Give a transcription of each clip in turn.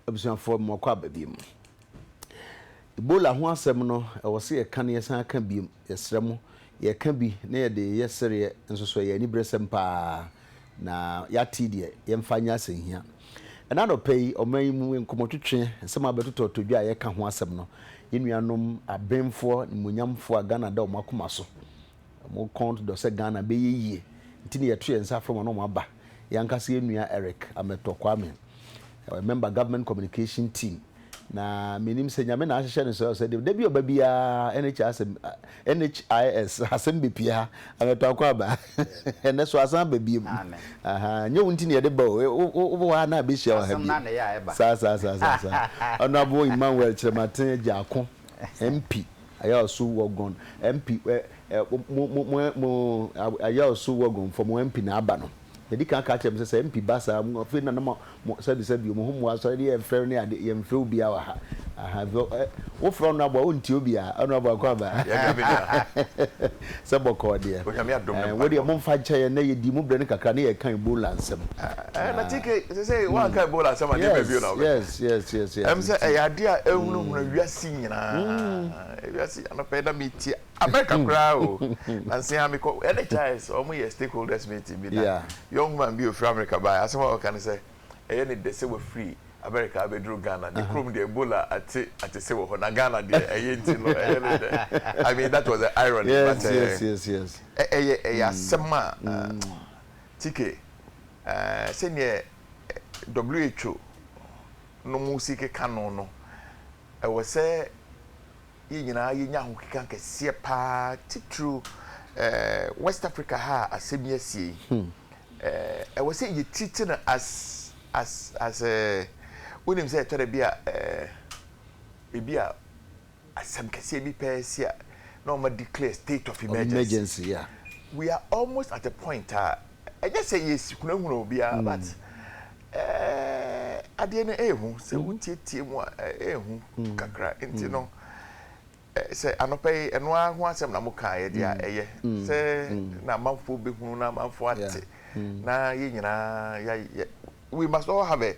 abusuafo mo kwa babiem Ebola ho asem no e wo se ye kan ye san kan biem yesremo ye kan bi na ye de yesere nso so ye ni bresem pa na ya ti de ye mfanya asenhia na no pay oman mu nkomotwetwe nsem abetoto todwa ye ka ho asem no yenuanom abemfo munyamfo agana da omakoma so mo count do se Ghana be yeye ntini ye to ye nsa from no mo aba yankase yenua Eric Ametokwamen member government communication team na menim se nyame na ahye ne so de bi obabia NHIS asem bepia Ametokwa ba ene so asan babiem aha nye wunti ne de ba wo wa na be hia wa ha bi sa honorable Emmanuel Chirematen Jako MP ayasu wogon MP mo ayasu wogon for mo MP na aba no Yedi kan ka chem se MP basa mo fe na mo sabi mo ho mo aso de enfre ne ade ye mfre obi a wa ha aha wo fro no abo onti obi a ono abo kwa ba ya bi na se boko de wo de mo mfa che na ye di mo bre ne kakra ne ye kan Ebola nsem na tike se wa kan Ebola nsem ade be bi na yes em se e ade a ehunu hunu wiase nyina wiase anope da meti America kra o na se ha me ko NHS o mo ye stakeholders meeting bi na young man be from America by as what can say any they say we free America be drew Ghana the chrome the Ebola at say we na Ghana there I mean that was the irony yes sema tike senior WHO no musike canon no I was say yinyina yinya ho kika kese pa titru West Africa ha asemiasie I was saying you treating as when him say to the bia asem kase bi pesia no ma declare state of emergency yeah we are almost at a point I just say yes kuna hunu bia but ade na ehu se wutietie mu ehu kakra enti no say anope eno ahu asem na muka ye dia eye say na manfo behunu na manfo ate na ye nyina we must all have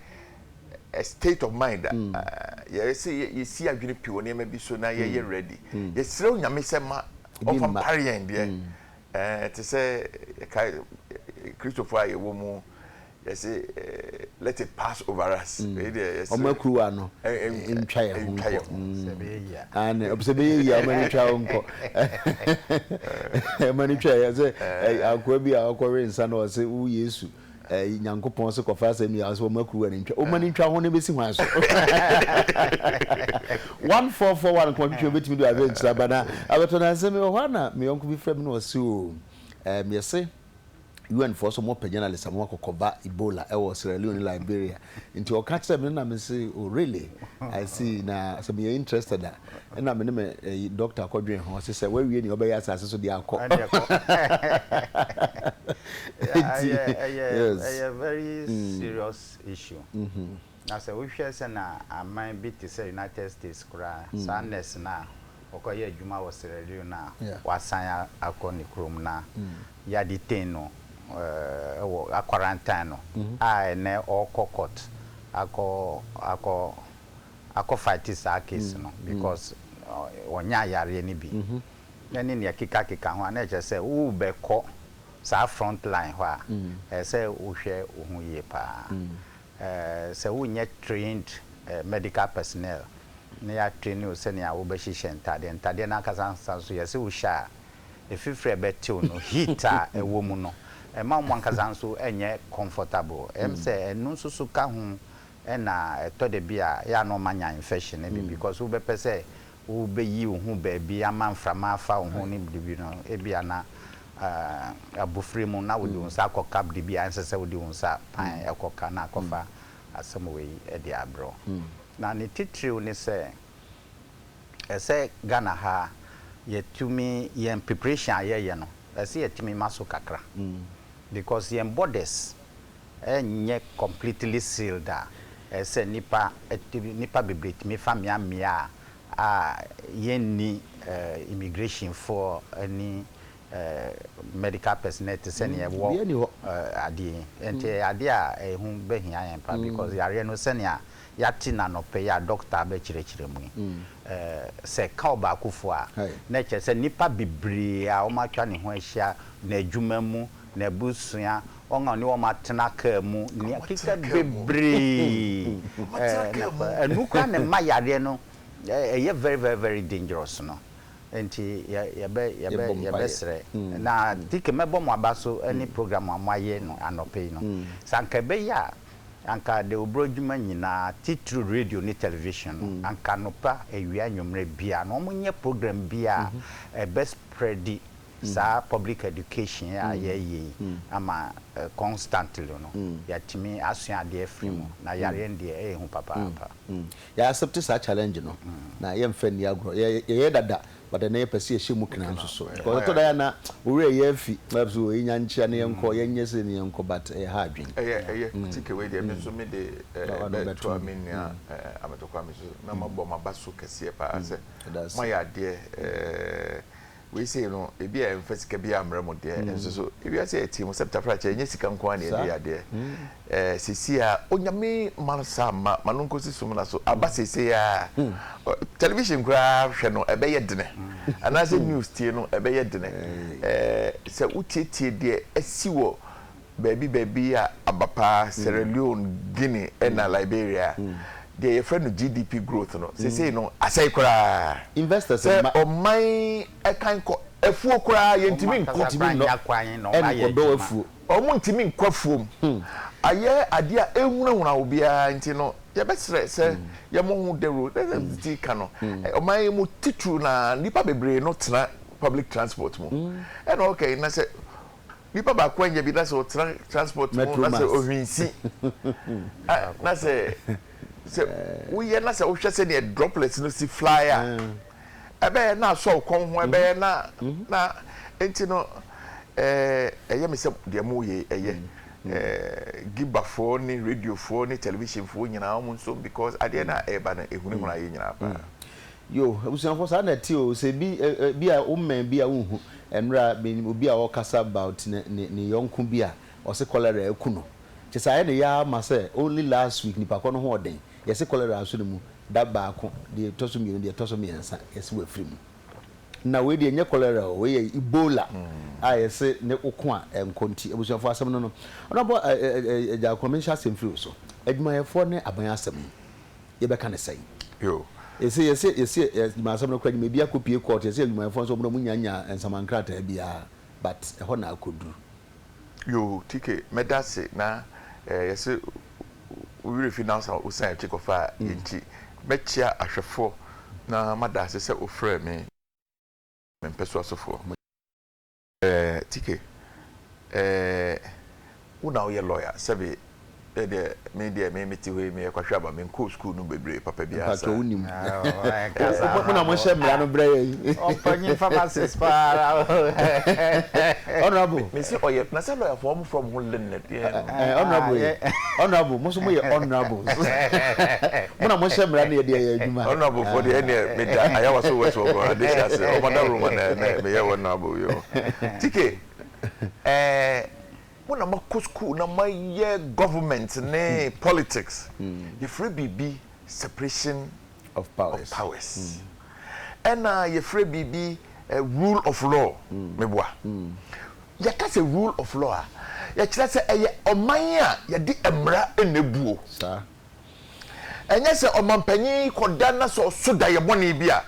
a state of mind you see adwene piwo ne ma bi so na ye ready ye sire nyame se ma of parent there to say Christopher aye wo mu yes let it pass over us yes omakru ano ntwa ye ho and obsebe ye amani twa onko amani twa ye say akwa bi akwa nsa na o say u Yesu nyankopon se kofa asem ya so omakru ani ntwa omani twa ho ne besi hwan so 1441 ko bi betimi do avent sabana abeto na asem ho na me yonko bi frem na o se o me say UN for some more journalists am kokoba Ebola e Sierra Leone Liberia into o catch them na me say oh really I see na so me interested that na me doctor akwadwen ho say we wie ni obeya asase so dia akọ a very serious issue na say we share say na amman bi to say United States kura sadness na okoye adwuma wo Sierra Leone na wasan akọ ni krom na ya detain no a quarantine no ne all court ako fight this case no because onya yare ni bi yani ne kika ho na je say wo be ko sa front line ho a say wo hwe wo ye pa say wo nye trained medical personnel ne ya train you say ne a wo be hihye ntade na akasa so ye say wo sha efifre betil no heater ewo mu no ma mwankaza nso enye comfortable say enu nso ka ho na to de bia ya no manya infection because we be pese we be yi hu ba bia manframa afa hu ni bibi no bia na abufre mu na we di unsa akokab de bia nsese we di unsa pan ekoka na akofa asem we e di abro na ne titiri ni say Ghana ha yetumi yen preparation ayeye no say yetumi maso kakra because yen borders enye completely sealed say nipa bebret me famia yen ni immigration for any medical personnel to send ye wo ade ente ade a ehun behia yen pa because yare no send ya yati na no pe ya doctor be chire mu se ka oba akufo a na che se nipa bibiri a o ma twa ne ho ahia na adwuma mu na busua onga ni o matena ka mu ni akika bibiri enu kwa ne mayare no ye very very very dangerous no enti ya be sere na dike mebo mo abaso any program amaye no anope no sanka be ya anka de obrojuma nyina titru radio ni television anka nopa ewia nwomre bia no monye program bia best spread sa public education ya ye ama constantly no ya timi asua de afrim na yare ndie hu papa ya accept sa challenge no na ye mfa ni agro ye dada but na ye pese ehye mu kina nso so ko to da na ore ye afi mabso ye nyanchia ne yenko ye nyese ne yenko but ha adwen tike we de me so me de to amenia ametokwa me so na mabo mabaso kese pa ase mo ya de we say no e bia emfasika bia amramo de enso so e bia say team septa fracha enye sika nko na e de sisia onyame mansa manonko sisum na so aba sisia television kra hwe no e be ye dene ana say news tie no e be ye dene se utietie de asiwo baby a abapa Sierra Leone Guinea na Liberia the friend of GDP growth no say no asai kura investors o mai e kan ko efuo kura yentimi nkotimi no en do efuo o mu ntimi nkwafuom aye ade a ehunahuna obia nti no ye besre se ye mo hu de road ti kano o mai mu titru na nipa bebre no tena public transport mu and okay na se nipa ba kwanya bi na se transport mu na se ohwinsi na se we ye na se wo hwese ne droplets no si flyer ebe na so kon ho ebe na enti no eye me se de mo ye eye gibafo ni radio fo ni television fo nyina mo so because ade na eba na ehunu huna ye nyina pa yo abusuafo sa na ti o se bi a o men bi a unhu enra obi a o kasa about ne yonku bi a o se cholera ekuno chesa ye ya ma se only last week ni pa kono ho oden ye se cholera aso ne mu da ba ko de toso mi de toso mi ensa ye se wafiri mu na we de enye cholera o we Ebola a ye se ne kokko a enkonti abusuafo asem no onabo ja commercial semfiri so adwuma ye fo ne aban asem ye be ka ne sai yo yes ma asem no kwa me bia kopie court ye se adwuma ye fo so mo munyanya ensamankrata bia but e ho na akoduru yo tike medase na yes we finance usan chikofa yenti mechia ahwefo na madase se ofre me mpeso asofo tike una oye lawyer sabe de media me meti we me kwahwa ba me ko school no bebre papa bia sa papa unim muna mo she mra no bre yi opanyin pharmacist para honorable me say oye na say lawyer from Holland honorable mo so mo ye honorable muna mo she mra na ye de adwuma honorable for the any me da ayawa so we so go dey say o mother room na me ye honorable yo tike when I'm a school, na my year government, ne politics, you free BB separation of powers. And you free BB rule of law. Meboa. You can't say rule of law. You just say omanya you di emra enebuo. Sir. And you say omampanyi kodana so suda ye boni bia.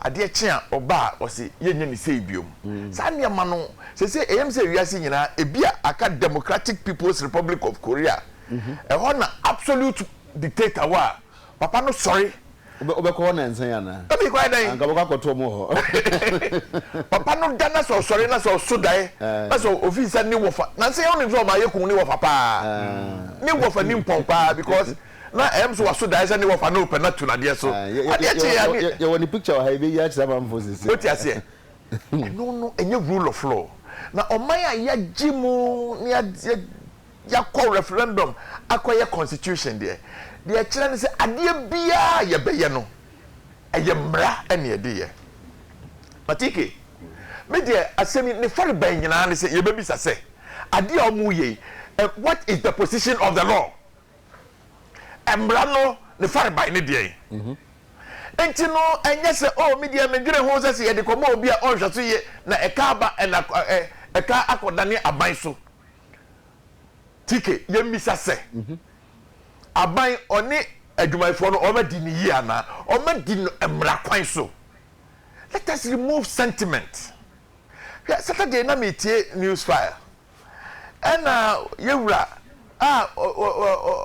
Adekye a oba osi yenye ni sei biom sa ne ma no se em se wiase nyina ebia aka Democratic People's Republic of Korea e ho na absolute dictator wa papa no sorry obekọ na ensan ya na obi kwa dan anga bokọ akoto mo ho papa no dana so sorry na so sudai na so officer ni wofa na se yon nzo ma yekun ni wofa pa ni wofa ni mpompa because na em so waso dai se ni wofa na open na tuna de so adekye ya ye woni picture ha be ya chira ba mfo sisi what you say no enye rule of law na omaya ya jimu ni ya call referendum akoye constitution de chira ni se ade bia ye beye no eye mra ene ye de ye matike me de asemi ne fari ban nyina ni se ye be bisa se ade omu ye what is the position of the law embra no ne fare by ne de enti no enye se o media medwere ho se ye de komo obi a onhwe so ye na eka akodane aban so tike ye misa se aban oni adwumayfo no o ma di ni yi ana o ma di no embra kwan so. Let us remove sentiment. Saturday na me tie news file and yewura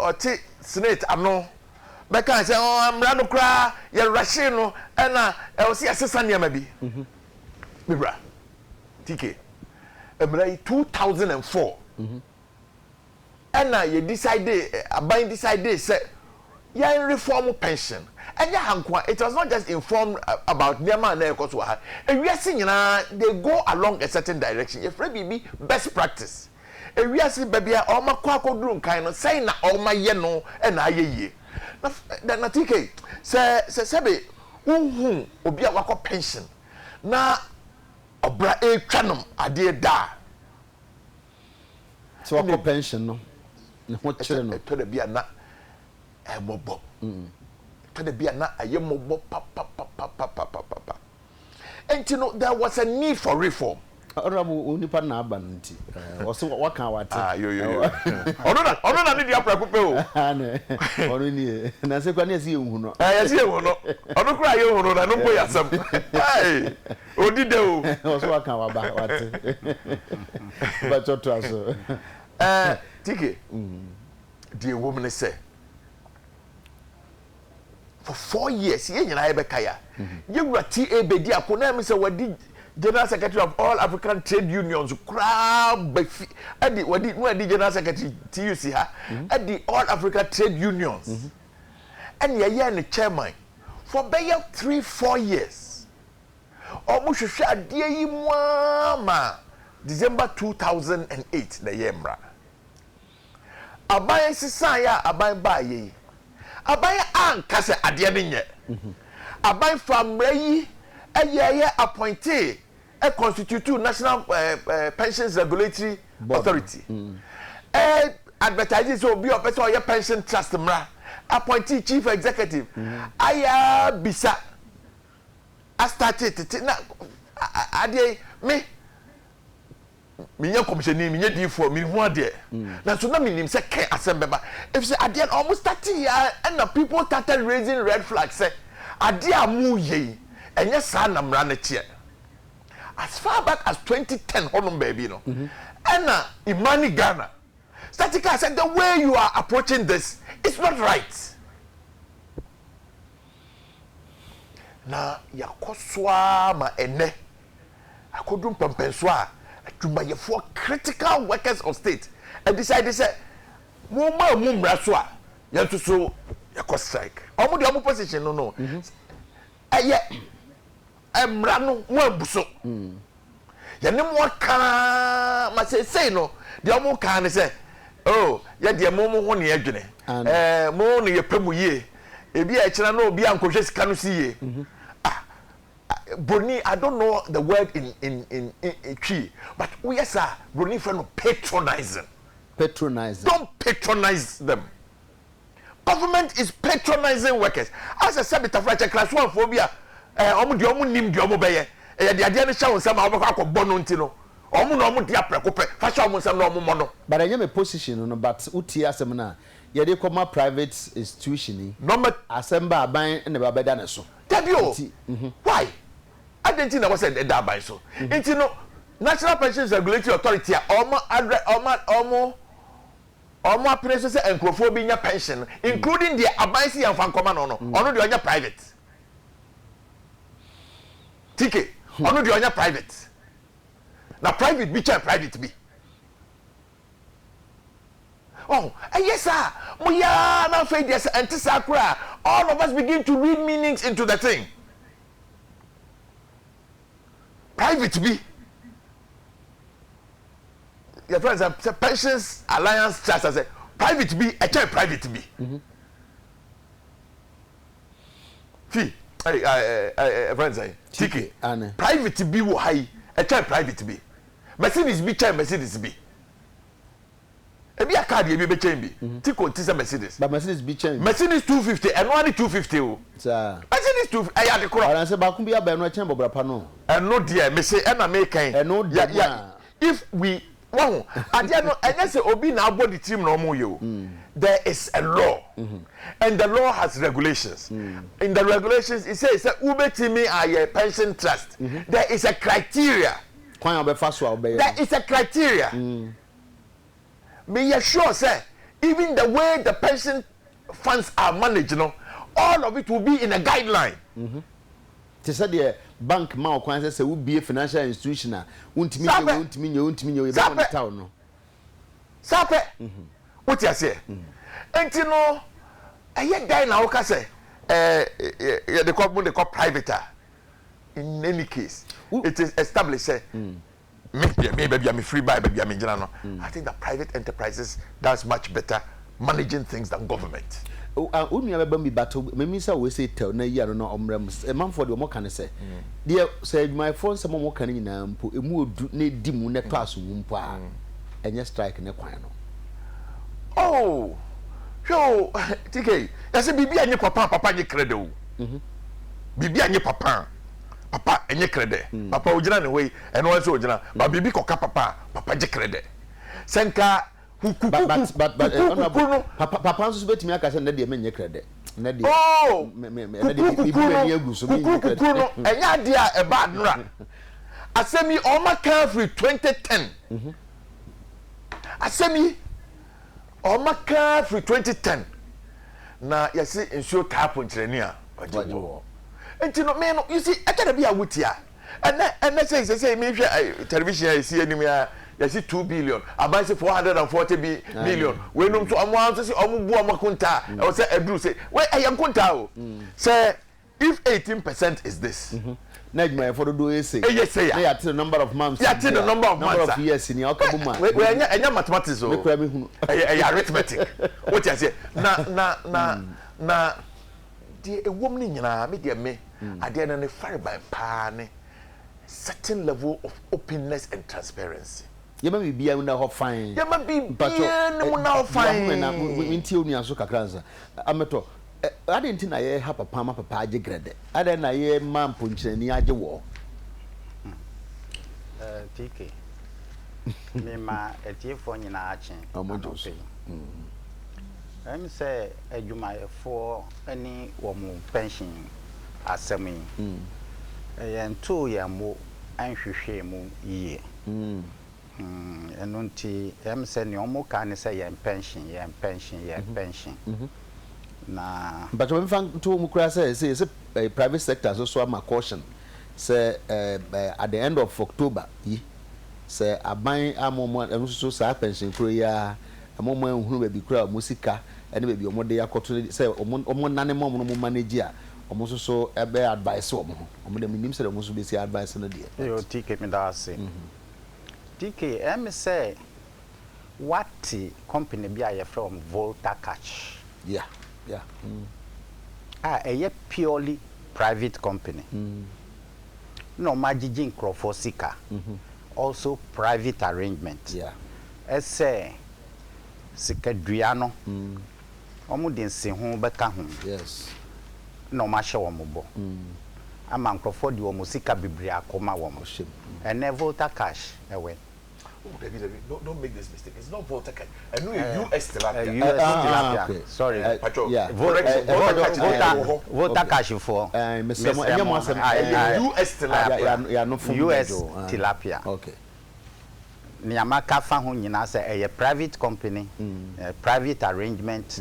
oti senate ano be kan say amra no kra ye rush no and e o se asesa niam bi mebra tk amra 2004 and ye decide aban decide say ye reform pension. It was not just informed about Nema and Ekoswa. And we are seeing they go along a certain direction. If we best practice. And we are seeing baby all my quaco room kind of saying all my yeno and I ye. Then I think say Sabe Obia Wako pension. Na Obra a canum a dear da. So Wako pension no. What children to the beer not a mobo. The be na ayemobo pa. And you know there was a need for reform. Honorable unipa na abanti. Also what can what? Yo. Ono na need ya prakupe o. Ne. Ono ni. Na se kwa na si ehunu no. Ya si ehunu no. Ono kura ye ehunu na no boy asem. Hey. Odide o. Also what can what ba what? Ba choto aso. Tike. The woman say for 4 years ye nyina be kaya ye wura TAB di akona me say wadi General Secretary of All African Trade Unions crab befi adi wadi General Secretary TUC ha adi All Africa Trade Unions and ye ne chairman for be 3-4 years omo hwehwe ade yi mu ama December 2008 na yemra aban sisan ya aban ba ye aban anka se ade ne nye aban famra yi eye appointee a constitute national pensions regulatory authority advertises so be opeso your pension trust mra appointee chief executive aya bisa I started na ade me minya commissioner minya D4 mi hu ade na so na minim se ken asembeba if say ade almost 30 years and the people started raising red flags say ade amu ye enye sa na mra na tie as far back as 2010 honum baby no and Imani Ghana Statica said the way you are approaching this it's not right na yakoswa ma ene akodum pampenso a for critical workers of state and decide say mo mra so a yanto so yakos strike omo de omo position no eye emra no mo abuso yene mo ka ma say no de omo ka ne say oh ya de mo ho ne adwene mo ne yepemu ye ebi a kira no obi ankwohwe sika no siye Bruni, I don't know the word in Chi, but we yes sir, Bruni friend patronizing. Patronizing. Don't patronize them. Government is patronizing workers. As I said, bit of class 1 phobia. Omu di omu nim di omu beye. Di ade ne sha wonsam a obekwa akobɔ nti no. Omu no omu di aprekope. Fa sha omu nsam no omu mo no. But I am position no, but uti asem na. Ye dey come private institution. Normal asemba aban ne ba beda ne so. Debio. Why? I didn't think that was that by so. It's National Pensions Regulatory Authority almost places and crophobia pension, including the Abaisi and Fankoma no the private. Ticket, on the private. Now private be private be. Oh, yes, sir. Moya now fade yes anti-sacra. All of us begin to read meanings into the thing. Private be. Your friends say Pensions Alliance Trust. I say private be. A child private be. Fee. Friends say Tiki. Private be wo high. A child private be. Mercedes be child Mercedes be. Ebi a card ye be change bi. Ti ko ti say Mercedes. But Mercedes be change. Mercedes 250 and one 250 o. Sir. Mercedes 2 I the crop. And say ba kun bi aba no change bobra pa no. And no dear, me say and American. And no dear. If we wow, and no and say obi na abo the team no mo yo. There is a law. And the law has regulations. In the regulations it says ube team are your pension trust. There is a criteria. There is a criteria. Be sure, sir, even the way the pension funds are managed, you know, all of it will be in a guideline. They said the bank ma kwan say will be a financial institution. Untimi you town no. Sape. What you say? And you know, I guy now can say they call private. In any case, it is established. Maybe I'm free buy, maybe I'm in general. I think that private enterprises does much better managing things than government. Only ever be battle. Maybe so we say tell na year no omrem. A man for the more can say. Dear said my phone some more can in ampo. A more ne dimu ne class wumpa. And just strike ne kwano. Oh, yo, TK. I said bibi anye papa nye credo. Bibi anye papa enye credit. Papa ojina ne way and also ojina. But bibi koka papa je credit. Senka papa so betimi aka se na de menye credit. Na de oh na de bibi me egu so menye credit. Enya de a bad nra. Asemi o maka free 2010. Asemi o maka free 2010. Na yesi ensure tap nkyereni a wajo. And you know, man, you see, I can't be a wittier. And let's say, maybe television, I see anywhere, I see 2 billion, I buy 440 million. When I'm to Amwan, say, Omubuamakunta, I was say, Bruce, say, where I am Kuntao. Say, if 18% is this. Najma for do is say, yes, say, I the number of months. Yeah, the number of years in your Kabuma. We're mathematics, arithmetic. What I say, na. A woman in your media me, I did a fire by pan, certain level of openness and transparency. You may be a now fine. You may be now fine. Until you are so cacranza. Amato, I didn't think I have a palm up a page grade. I didn't I man punch any other war. TK. Mema a tear for in arching. I'm say a Juma for any woman pension as semi. And 2 years more, and she shame ye. And until I'm saying no more can say pension. Na but when found to Mukra says it's a private sector, so I'm a caution. Say at the end of October, say I buy a moment and also pension prayer. A moment who will be crowd musica. And maybe your day according say nane mom no manage almost so a bear advice or the minimum said almost be say advice on the day. You TK me that say. TK M say what company be I from Volta Catch? Yeah. A purely private company. No magijin crofosika. Also private arrangement. Yeah. Say Sikadriano. Omu den se ho beka ho. Yes. No ma hye wo mo. Ama nkrofo di wo musika bibiri akoma wo mo. And Volta Cash ewe. Oh, David, don't make this mistake. It's not Volta Cash. I know US tilapia. US tilapia. Okay. Sorry. Yeah. Volta Cash for. US tilapia. Yeah, no US tilapia. Okay. Niamaka fa ho nyina say a private company, private arrangement,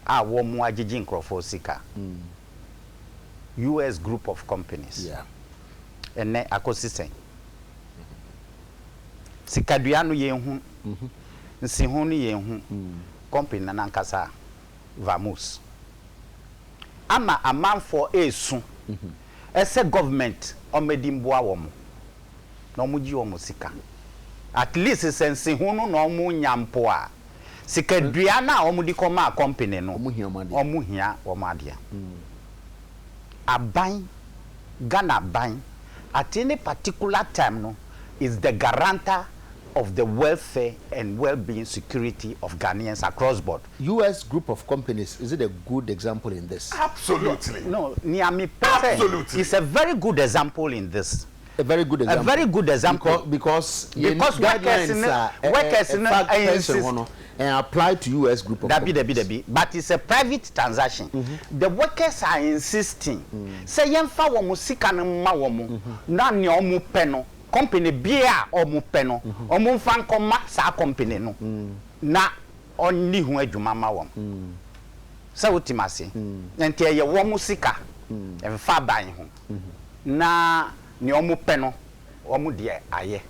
a wo mu agigi nkrofo sika. US group of companies. Yeah. Ene akosisen. Sikadua no ye hu. Nsi hu no ye hu. Company na nankasa Vamus. Ama amanfo esu. Ese government omedimboa wo mo. Na omuji wo mo sika. At least sense hunu no mu nyampo a sikadua na omudi koma company no omuhia omadia aban Ghana ban at any particular time no is the guarantor of the welfare and well-being security of Ghanaians across board. US group of companies, is it a good example in this? Absolutely. No, Niami Absolutely. is a very good example in this. A very good example. A very good example. Because workers insist and apply to US group of companies. But it's a private transaction. The workers are insisting. Say yemfa womu sika no ma womu na ne omu peno company bia omu peno omu fan koma sa company no na onni hu adwuma ma wom. Say utimase. Enti ye womu sika emfa ban ho. Na ne omu peno omu de aye.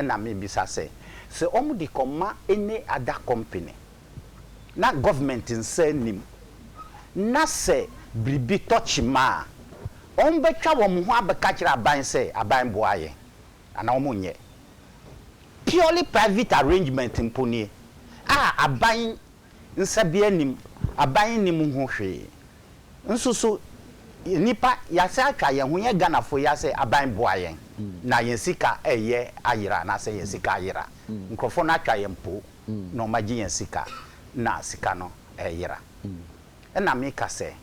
Na me bisa say se omu di koma any other company na government nse nim na se bribi touch ma on betwa wo ho abeka kira aban se aban boaye ana omu nye purely private arrangement mponi aban nsa bia nim aban nim ho hwe nsusu nipa yasa atwa ye ho ye ganafo yase aban boaye na yensika eye ayira na se yensika ayira nkrofo na atwa ye mpo no magi yensika na sika no eyira na me ka se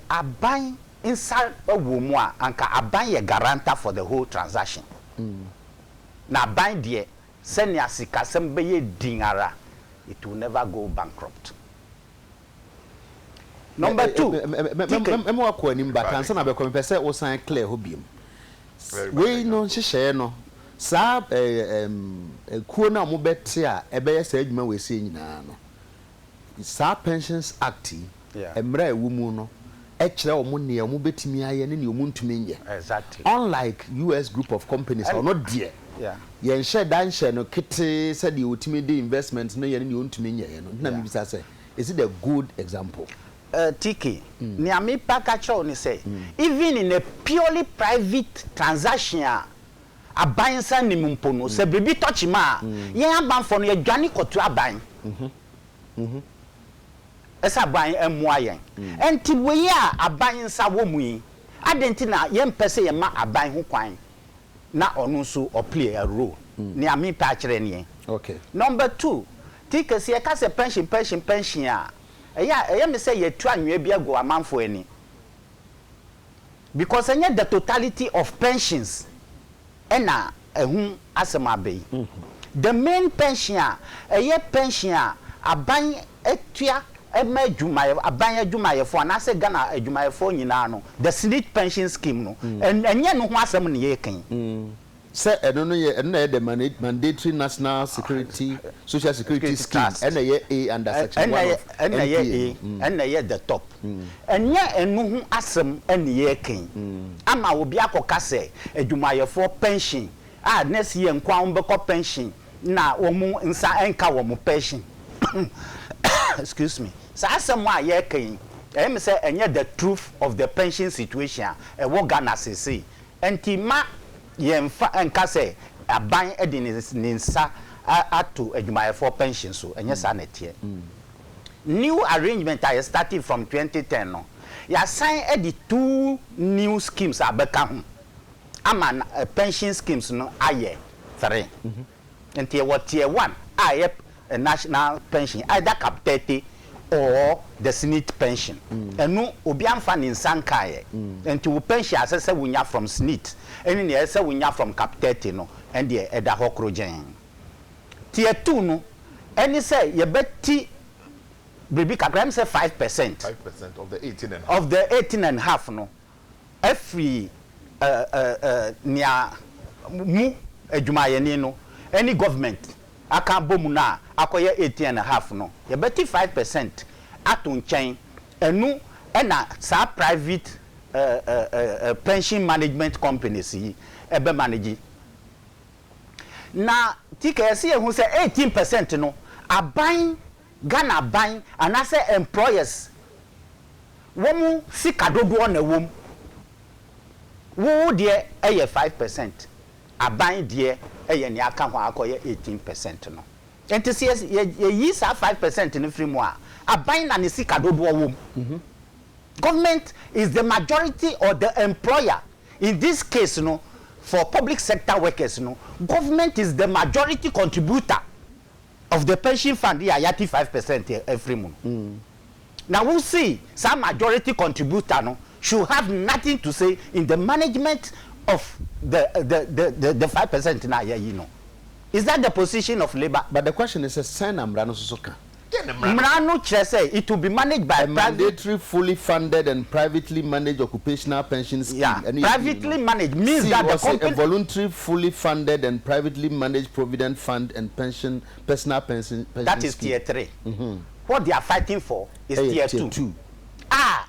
aban inside owo mu a anka aban ye guarantor for the whole transaction na aban de se ne asika sem be ye dinara, it will never go bankrupt. Number 2, me wa ko anim ba kan se na be ko me pese o san clear ho biem. We no hihye no sa kuo na mo bete a ebe ye sa adwuma we se nyina no. Sa Pensions Act emra ewu mu no e kire o mo ne o mo betimi aye ne o mo ntumi nye. Exactly. Unlike US group of companies or not there. Yeah. Yen share dan share no kete said the ultimate investment no ye ne o ntumi nye no. Na me bisa say, is it a good example? Tiki, ni ami pakacho ni say, even in a purely private transaction, a buying san ni mumpono, se bibi touch ma, ye aban for no dwane kotu aban. Esa ban emwayen. Enti we ya aban sa wo mu yi, adenti na ye mpese ye ma aban ho kwan na onu so or play a role. Ni ami pa kire ni. Okay. Number 2, Tiki se ka se pension a eya me say ye tu anwe bia go amanfo ani, because enye the totality of pensions ena ehun asema be the main pension eye pension aban etua ema adwuma aban adwuma ye fo na se Ghana adwuma ye fo nyina no the SNIT pension scheme no enye no ho asem ne ye kan say eno no ye the mandatory national security social security scheme and ye A under section 1 of and ye A and ye the top enye enu ho asem ene ye kan ama obi akoka se adwumayefo pension next year nkwa mbeko pension na omu nsa enka wo mu pension excuse me sa asem a ye kan me say enye the truth of the pension situation e wo Ghana sese enti ma yemfa enka se aban edinisa ato adwumayefo pension so enye sa na tie new arrangement I started from 2010 no ya sign edi 2 new schemes abeka ho ama pension schemes no aye 3 enti what tier 1 aye national pension either cap 30 or the SNIT pension enu obi amfa ni nsanka ye enti wo pension asese wunya from SNIT eni ne ese wunya from cap 30 no and the eda hokro gen tier 2 no eni say ye beti baby kakram say 5% of the 18 and of the 18 and half no every nia mu adwumayeni no any government aka bomu na akoye 18 and half no ye beti 5% ato nchen enu na sa private pension management companies yi ebe manage na TKS ye hu say 18% no aban Ghana ban anase employers womu sika dodo na wom wo de eye 5% aban de eye ni aka ho akoye 18% no enti se ye yi sa 5% ni free mu a aban na ni sika dodo wom government is the majority or the employer in this case no for public sector workers, no, government is the majority contributor of the pension fund. Yeah, 5% every month. Now we'll see some majority contributor no should have nothing to say in the management of the 5% now. You know, is that the position of labor? But the question is, sign Amrano Susoka. Mrano say it will be managed by a mandatory, fully funded and privately managed occupational pension scheme. Yeah, privately managed means that the company a voluntary, fully funded and privately managed provident fund and personal pension. That is tier 3. What they are fighting for is tier 2.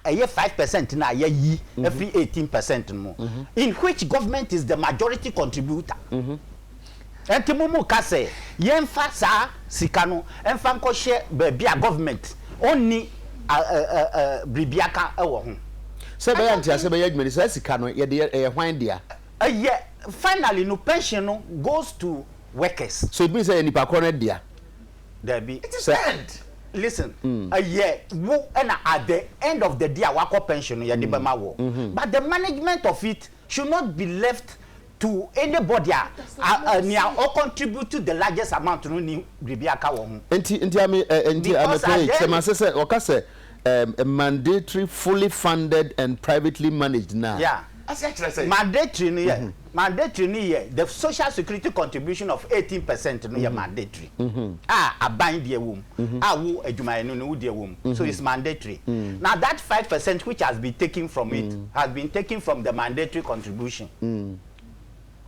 A year 5% now, ye every 18% more, in which government is the majority contributor. Entimumu kase yemfa sa sikano emfa nko share be a government only bribiaka ewo ho se be yantia se be yadwumani sa sikano ye de hwan dia finally no pension no goes to workers. So it means say nipa ko no dia there be it is end. Listen, wo na at the end of the day wako pension ye de be ma wo, but the management of it should not be left to anybody or contribute to the largest amount no ni bribiaka wo ho. Enti say a mandatory, fully funded and privately managed now. Yeah. Mandatory no mandatory no the social security contribution of 18% no mandatory. Aban de wom. Wo adwuma no no de wom. So it's mandatory. Now that 5% which has been taken from it has been taken from the mandatory contribution.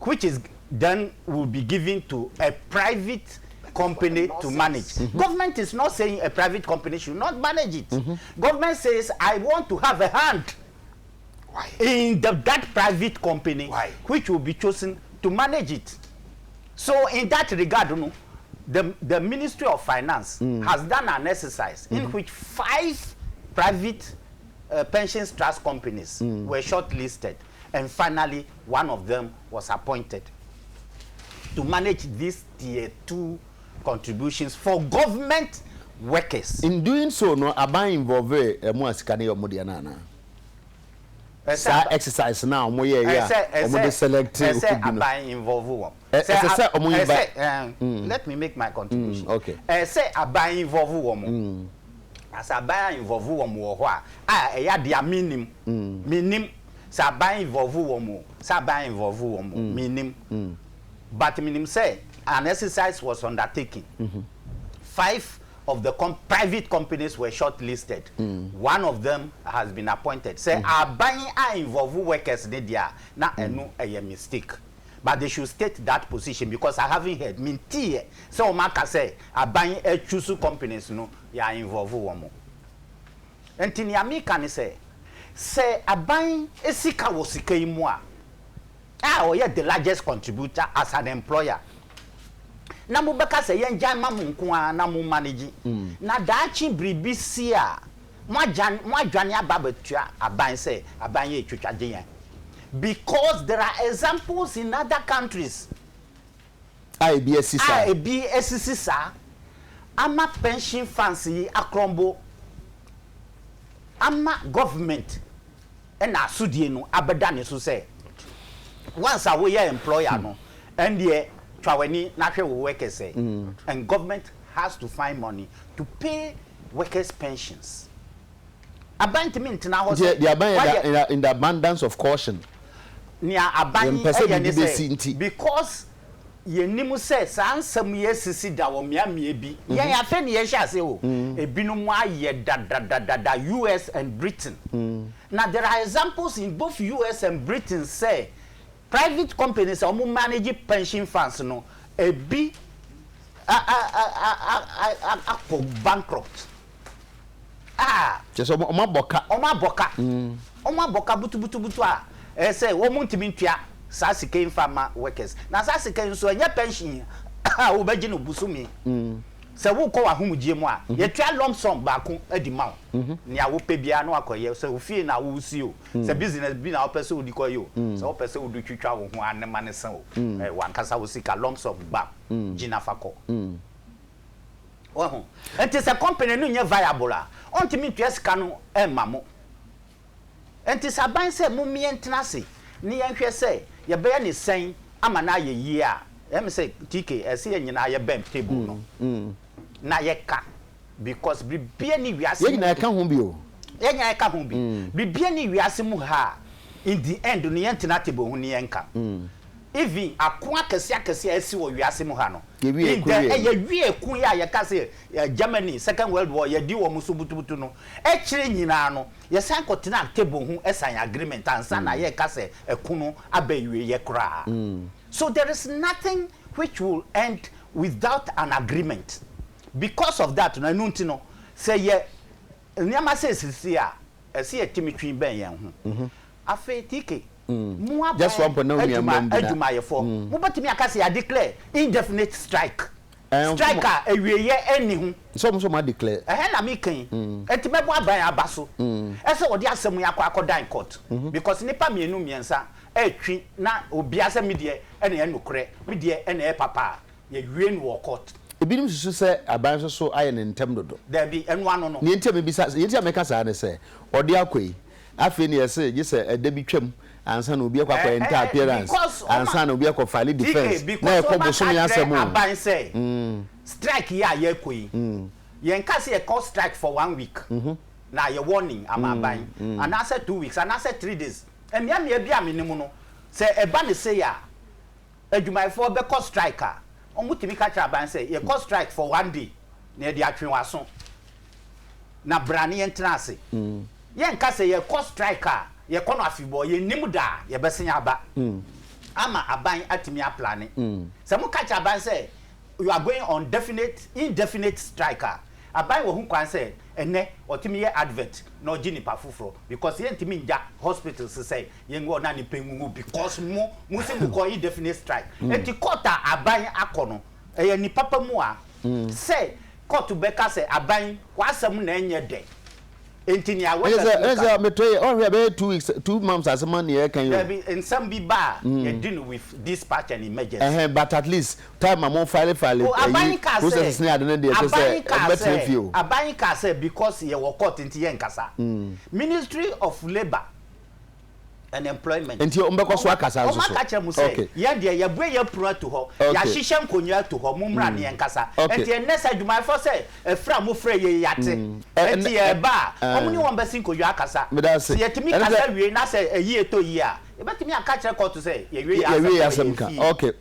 Which is then will be given to a private company to manage. Government is not saying a private company should not manage it. Government says, I want to have a hand in that private company which will be chosen to manage it. So in that regard, the Ministry of Finance has done an exercise in which 5 private pensions trust companies were shortlisted. And finally, one of them was appointed to manage these tier 2 contributions for government workers. In doing so, no, Aban involve more scanning of Modiana. Exercise now, more select. Aban involve. Let me make my contribution. Okay. Say Aban involve. As Aban involve, their minimum. Saban involve womo, Saban involve womo, minim. But minim say an exercise was undertaken. 5 of the private companies were shortlisted. One of them has been appointed. Say Aban involve workers there. Na enu a mistake. But they should state that position because I haven't heard. Mintie. So Maka say Aban choose companies no ya involve womo. And Tinyami can say Aban esika wo sika imu a the largest contributor as an employer. Na mo beka say yen jan ma mo nko na mo manage. Na daachi bribi si a mo adwane ababatua Aban say Aban ye twetwaje yan. Because there are examples in other countries. IBSC sa ama pension funds yi akrombo ama government and asudie no abeda ne so say once a we employer no and the twaweni na hwe workers say and government has to find money to pay workers pensions. Abandonment na was in the abundance of caution. Nia aban because yenimu say sansam yesisi da wo miamie bi yen afa ne ye hia se o ebinum aye da US and Britain. Now there are examples in both US and Britain say private companies are manage pension funds no ebi bankrupt. Just omaboka butu say wo muntimi ntua sasika infama workers na sasika nso anya pension wo beji no busumi se wo ko ahomudie mu a ye tua lump sum baako adima ne a wo pe bia no akoye se wo fie na wo si o se business bi na wo pese wo dikoye o se wo pese wo du twitwa wo ho anema ne san o wan kasa wo sika lump sum ba gina fako oh enti se company no nye viable a ontimi ntua sika no emma mo enti saban se mu mientena se ni yanhwe say ye be ne sen ama na ye yi a em say TK ese ye nyina ye bem table no na ye ka because bibia ni wiase ye nyina ka ho bi o ye nyina ka ho bi bibia ni wiase mu ha in the end no ye ntina table ho ni yenka even akwa kese esi wo wiase mu ha no ye wie ku ya ye ka say Germany Second World War ye di wo muso butubutu no e kire nyina no ye san kotina table ho esan agreement ansa na ye ka say eku no abayiwe ye kra so there is nothing which will end without an agreement because of that no enu ntino say ye nyama say sisi a ese ye timitwi ben yen ho afa TK just one point now aduma ye for mo batimi akase ya declare indefinite strike striker ewieye eni hu so ma declare na me kan etimebo aban abaso ese odi asem ya akodan court because nipa mienu miensa etwi na obi asem die ene ye nokre me die ene ye papa ye wie no court ebinim susu se aban so aye ne ntem dodo there be enu ano no ni ntem bisa yenti ameka sa ne se odi akoi afi ne ye se je se edabi twam ansa na obi akwa enter appearance ansa na obi akwa file defense na ekobo so me asem aban say strike ya ye koi yen ka say e call strike for 1 week na ye warning am aban and after 2 weeks and after 3 days emia me bia me nimu no say e ba ne say ya adwumaifo be call striker omutimi ka cha aban say ye call strike for 1 day na de atwen waso na brane yen trance yen ka say ye call striker ye kono afibo ye nimu da ye besenya aba ama aban atimi aplane se mu catch aban say you are going on indefinite striker aban wo hu kwan say ene otimi ye advert na ogini pa fufuro because ye ntimi nja hospital say ye ngo na ni pengu because mu si mu ko indefinite strike enti kota aban akono ye ni papa mu a say court beka say aban wasam na enye de enti ni awe eza metoye on we be 2 weeks 2 months as man here can you in some be bar you deal with dispatch and emergency but at least time am file process ni adene dey say aban ka say because ye wo court enti ye nkasa Ministry of Labor and Employment enti ombeko so akasa so okay ye de ye bue ye pro to ho ya hihye nkonya to ho mumra ne nkasa enti enesa adwuma for say efra mo fra ye yate enti ye ba omuni won besin koyo akasa ye timi kasa wie na say eyi eto yi a e betimi aka kire court say ye wie ya asemka okay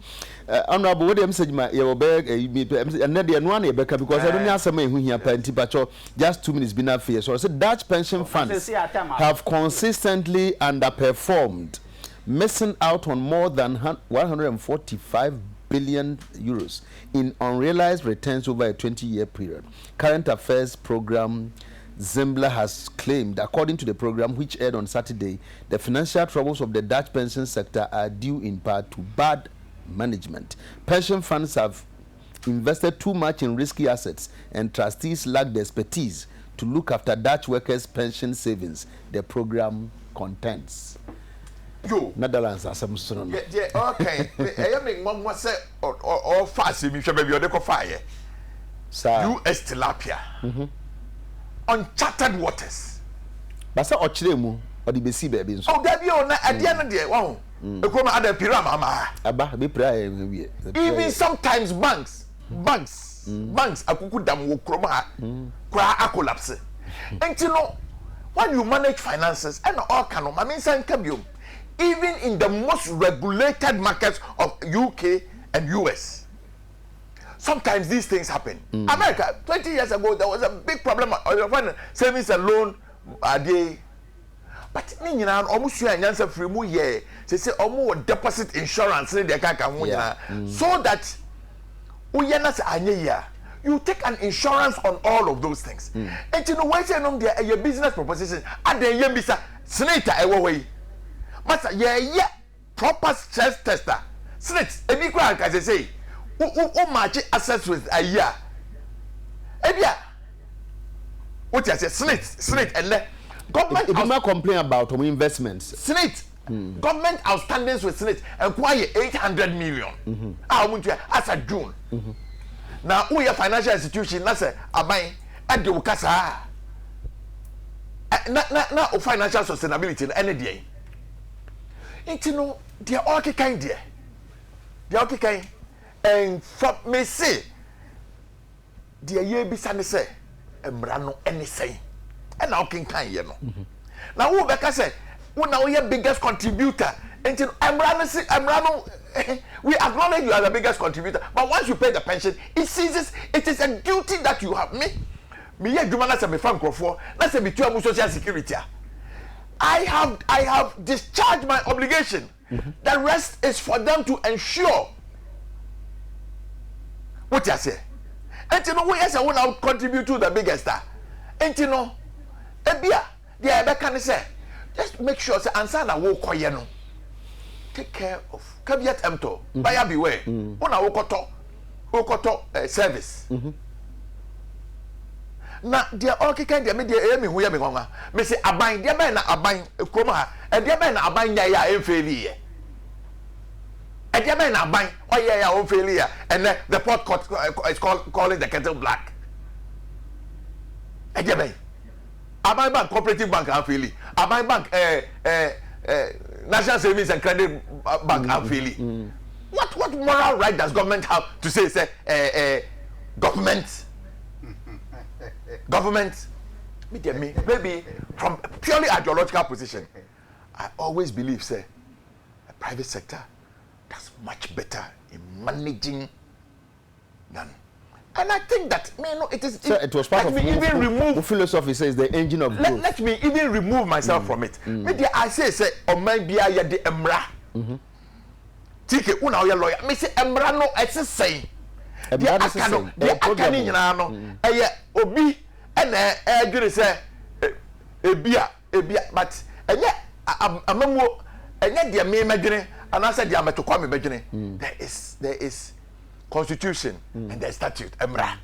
honorable what dem say ma ye obe and dey no na ye beka because I don't asem ehu hia panti pacho just 2 minutes been affair so say Dutch pension funds have consistently underperformed, missing out on more than 145 billion euros in unrealized returns over a 20-year period. Current Affairs Program Zembla has claimed, according to the program which aired on Saturday, the financial troubles of the Dutch pension sector are due in part to bad management. Pension funds have invested too much in risky assets and trustees lack the expertise to look after Dutch workers' pension savings, the program contends. Netherlands are some son. Yeah, okay. I am mom was say or fast me baby or the fire. US tilapia. Uncharted waters. But say ochiremu or the besi baby. Oh, there be on at the end of the day. Wow. Even sometimes banks akukudam wo kroma kwa collapse. And you know when you manage finances and all can I mean even in the most regulated markets of UK and US sometimes these things happen. America 20 years ago there was a big problem when savings and loan they but ni nyina almost you answer free mu ye say almost deposit insurance in the kaka ho nyina so that uye na say anye ya you take an insurance on all of those things and you know why say no there your business proposition adan ye bisa senator ewo we but ye proper stress tester snit ebi kwa ka say o match access with a year ebia what you say snit and government if you complain about investments Senate government outstandings with Senate acquire 800 million as a June now we are financial institution na say aban e de ukasa na financial sustainability any day Into no, they are okay kind dear. They are okay kind. And for me say, dear ye be sunny say, and brano any say. And now can you know. Now who Becca say, who now your biggest contributor? Until Emrano, we acknowledge you are the biggest contributor, but once you pay the pension, it ceases. It is a duty that you have. Me, yeah, do man me from Crawford. Let's say between social security. I have discharged my obligation. The rest is for them to ensure. What you say? And you know, we as I want to contribute to the biggest star. And you know, Ebia, the Rebecca say, just make sure say answer na wo koye no. Take care of caveat emptor. Buyer beware. Una wokoto service. Na dia okay kan dia me dia me hu ya me honga. Me say aban dia ben na aban kroma ha. E dia ben na aban ya ya emfeli ye. E dia ben na aban o ya ya emfeli ya. And the pot is calling the kettle black. E dia ben. Aban bank cooperative bank emfeli. Aban bank National Savings and Credit Bank affiliate. What moral right does government have to say government maybe from purely ideological position, I always believe say a private sector does much better in managing than. And I think that it is. So it was part of even remove philosophy says the engine of growth. Let me even remove myself from it. Maybe I say or maybe I the emra. Take una o lawyer. Me say emra no say. The akano the akani nyina no. Eye obi na adwere say ebia but enye amamuo enye de me madwene anasa de ametokwa me madwene. There is constitution and the statute emra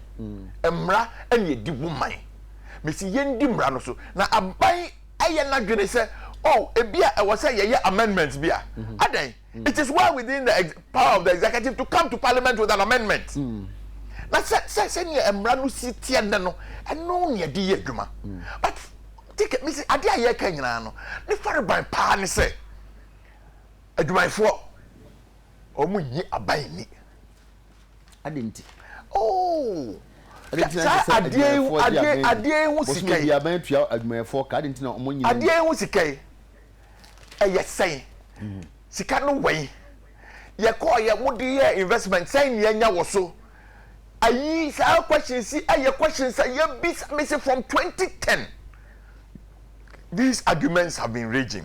and ye di woman me si ye ndi mra no so na aban aye na dwene say oh ebia e was say ye amendments bia adan it is well within the power of the executive to come to parliament with an amendment na say ne emra no si tie ne no eno ne de ye adwuma but take it me si ade aye kan nyina no ne fare ban pa ne say adwumayfo omu yi aban ni adenti adie hu sikai bia ban tua adwumayfo ka adenti na omo nyina adie hu sikai yes sika no wen ye call ye mode investment say ne nya wo so ayi sa question si aye questions ye be from 2010 these arguments have been raging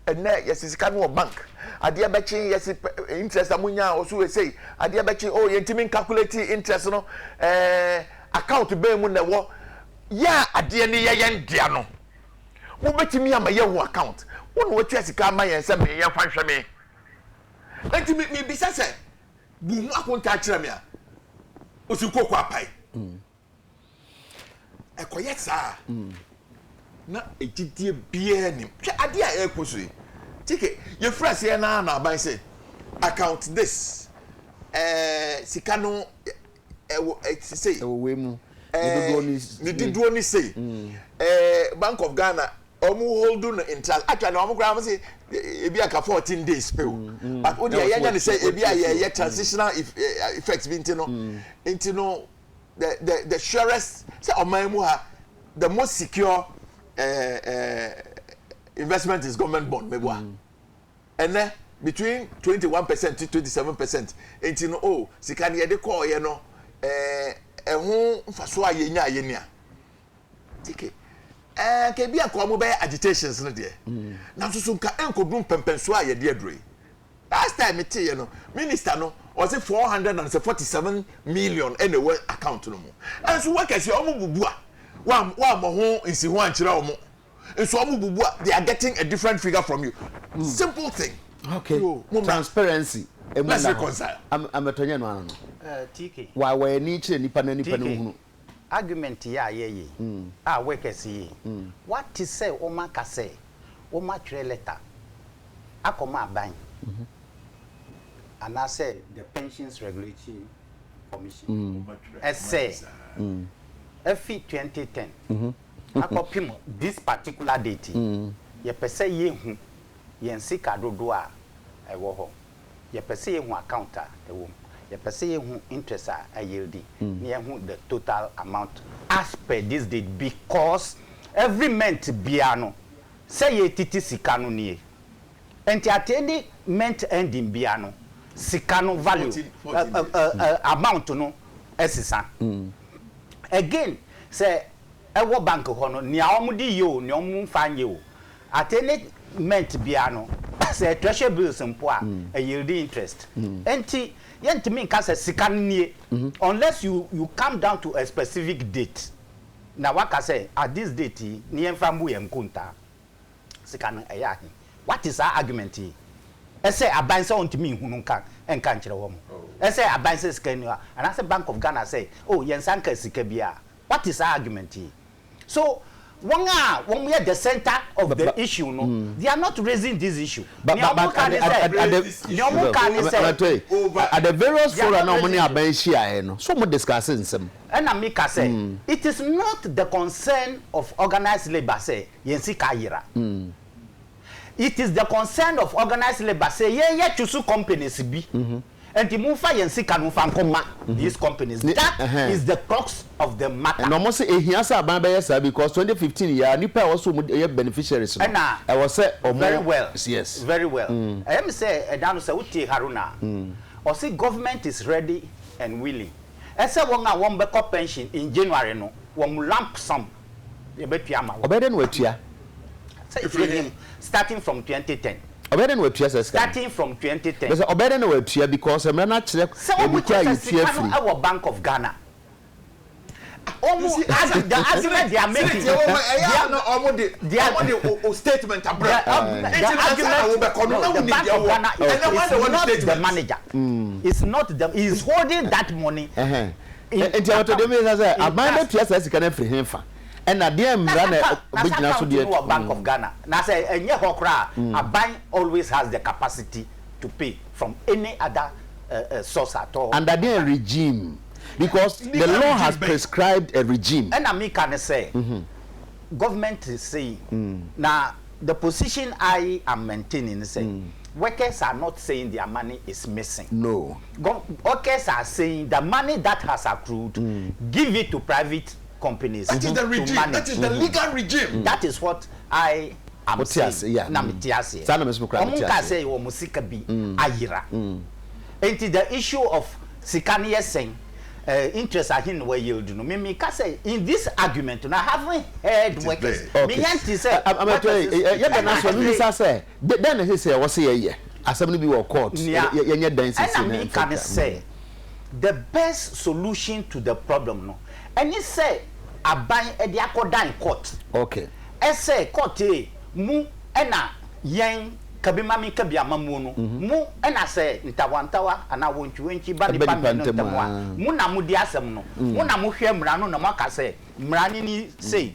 and now yes sika no bank adia bechi yes interest amunya oso say adia bechi oh yentimi calculate interest no account be mu na wo ya adia ne ye ndia no mo betimi ama ye wo account wo no watu sika ama ye se me ye kwanhwe me enti me bisa se bu mu akonta kire me a osiko apai ekoye sa na ejidie bia nim hwe ade a ekoso yi tike ye fresh here na aban say account this sika no say we mu ni diduoni say Bank of Ghana omu hold no interest actually omu gram say ebi aka 14 days pay but odi yanya ni say ebi aye transitional effects bi into no the surest say omamu ha the most secure investment is government bond meboa and then between 21% to 27% enti no oh sika ne de call ye no ehun faso ayenya ayenia tike ke bia ko mo be agitations no de na so nka enkodum pempenso aye de adure last time it ye no minister no was it 447 million in the account no mo and so workers ye omo bubu a wa mo ho nsi ho ankyere omo nso omo bubu a they are getting a different figure from you simple thing. Okay. Transparency. Let's reconcile. I'm atonya no ano. TK. Why we ni kire nipa na nipa no hunu. Argument ya ye. Workers ye. What is say o ma ka say? O ma tire letter. Akoma aban. And I say the Pensions Regulatory Commission. Say FE 2010. Akopim this particular date. Ye pese ye hu yen sika dodo a ewo ho ye pese ye hu account a ewo ye pese ye hu interest a yield ni ye hu the total amount as per this date because every month bia no say ye titi sika no nie enti at any month ending bia no sika no value 14 amount no esisa again say ewo bank ho no nia omudi yo ni omu fanye o at any month bia no say treasury bills mpo a yield interest enti yentimi nka say sika nie unless you come down to a specific date na waka say at this date ni emfa mbu yem kunta sika no eya hi what is our argument here say aban say ontimi hunu nka enka nkyere wo mo say aban say sika ni and I say Bank of Ghana say oh yensanka sika bia what is our argument here so when we are the center of the issue no they are not raising this issue but at the various fora na money aban share no so mo discussing some and Amika say it is not the concern of organized labor say yensi kayira it is the concern of organized labor say ye chusu companies bi and the move yensi kanu fankoma these companies that is the crux of the matter and almost ehiasa aban be yes because 2015 year nipa also beneficiaries no I was say very well yes very well I am say down say uti haruna or say government is ready and willing I say won be pension in January no won lump sum ye betua ma obeden wetua say starting from 2010 obeden wetua starting from 2010 because obeden wetua because em na kire ebuka you free our Bank of Ghana almost the argument they are making the statement the manager is not the he is holding that money enti what do mean say aban be tua sika na free himfa and na dey mra na obegina so dey Bank of Ghana na say enye hokra aban always has the capacity to pay from any other source at all under the regime because the law has prescribed a regime and I can say government is saying now the position I am maintaining is saying workers are not saying their money is missing. No. Workers are saying the money that has accrued, give it to private companies. That is the regime. That is the legal regime. That is what I am saying. Yeah. Namitiasi. Omunka say o musika bi ayira. Enti the issue of sikaniye saying interest ahin we yield no me ka say in this argument na haven't heard workers me yanti say I'm you na so me say then he say what say ye asem no bi wo court ye dan sisi na me can say the best solution to the problem no any say aban e de akoda in court okay say court mu na yen kabima mi kabia mamu no mu na say ntawantawa ana wonchi ba ni pa no ntamwa mu na mu di asem no mu na mu hwe mra no na maka say mrani ni say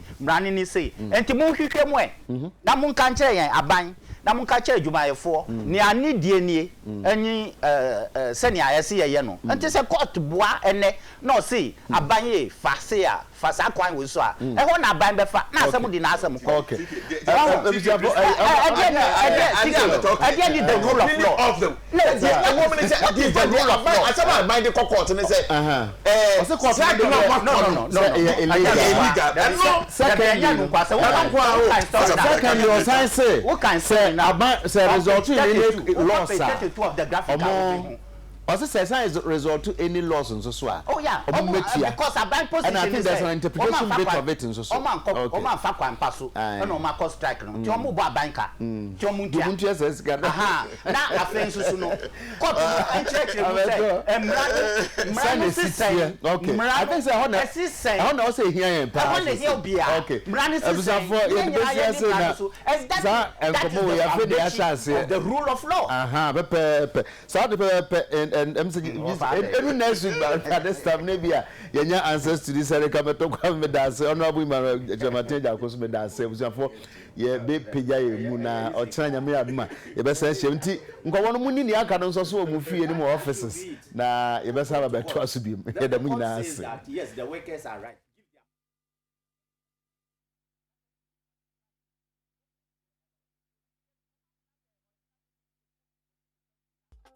enti mu hwehwe mu na mu nka nkyere yen aban na mu nka kyere dwumayefo ni ani die nie anyi sani ayese ye no enti say court boa ene no say aban ye fasa kwan we so a ho na aban be fa na asem di na asem ko okay I need the rule of law. The woman is the rule of law. I said I mind the court and say is result to any loss in so. Oh yeah, because a bank position and I think there's an interpretation bit of it in so. Oman fa kwan paso no ma cost strike no ti omo bo banka ti omo ntia na afen so no court no enchurch you say emra system okay I think say honor also here in pass okay emra system for the rule of law so and I'm saying every next week at this time maybe your answers to this area come to come me dance honorable Jamatenja ko so me dance for ye be pija ye mu na o tena nyame aduma ye be san hye nti nko no mu ni aka no so so mu fie ni mu offices na ye be sa ba beto aso bi ye da mu nyina ase yes the workers are right.